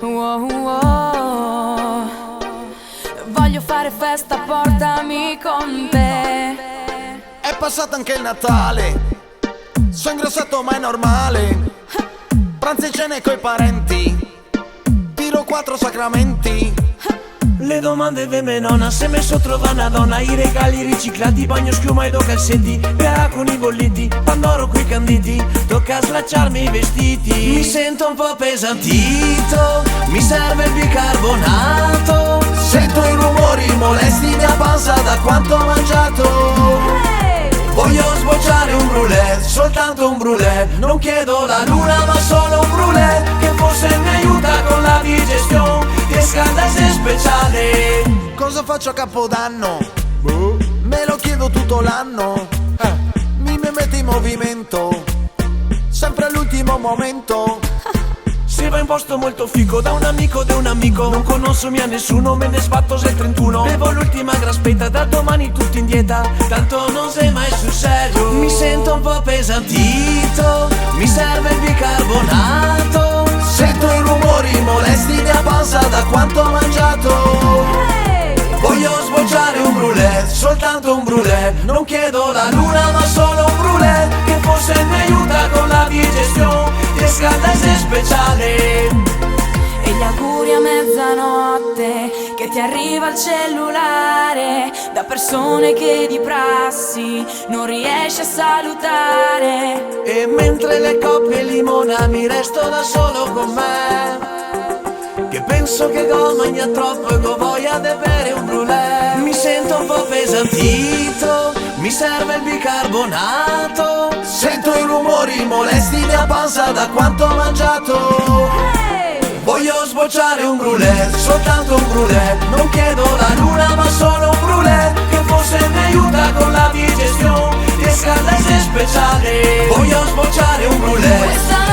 Oh, oh. Voglio fare festa, portami con te. È passato anche il Natale, sono ingrossato ma è normale. Pranzo e cene coi parenti, tiro 4 sacramenti. Le domande de mia nonna, se mi so trova una donna, i regali riciclati, bagno schiuma e do calzetti, bea con i bolliti, Pandoro coi canditi, tocca slacciarmi i vestiti. Mi sento un po' pesantito, mi serve il bicarbonato, sento i rumori molesti mia panza da quanto ho mangiato. Voglio sbocciare un brulè, soltanto un brulè, non chiedo la luna ma solo un brulè, che forse mi aiuta con la digestione, che scalda se speciale. Cosa faccio a Capodanno? Me lo chiedo tutto l'anno. Mi metto in movimento, sempre all'ultimo momento. Si va in posto molto fico da un amico de un amico, non conosco mia nessuno, me ne sbatto se il 31. Bevo l'ultima graspetta, da domani tutti in dieta, tanto non sei mai sul serio. Mi sento un po' pesantito, mi serve il bicarbonato, Sento i rumori molesti mia panza da quanto ho mangiato. voglio sbocciare un brulè, soltanto un brulè, non chiedo la luna ma solo un brulè, che forse mi aiuta con la digestione, che scalda se speciale. E gli auguri a mezzanotte che ti arriva il cellulare da persone che di prassi non riesci a salutare. E mentre le coppie limona mi resto da solo con me, che penso che go mangia troppo e go voglia di bere un brulè. Mi sento un po' pesantito, mi serve il bicarbonato, Sento i rumori molesti mia panza da quanto ho mangiato. voglio sbocciare un brulè, soltanto un brulè, non chiedo la luna ma solo un brulè, che forse mi aiuta con la digestione, che scalda se speciale. Voglio sbocciare un brulè. Questa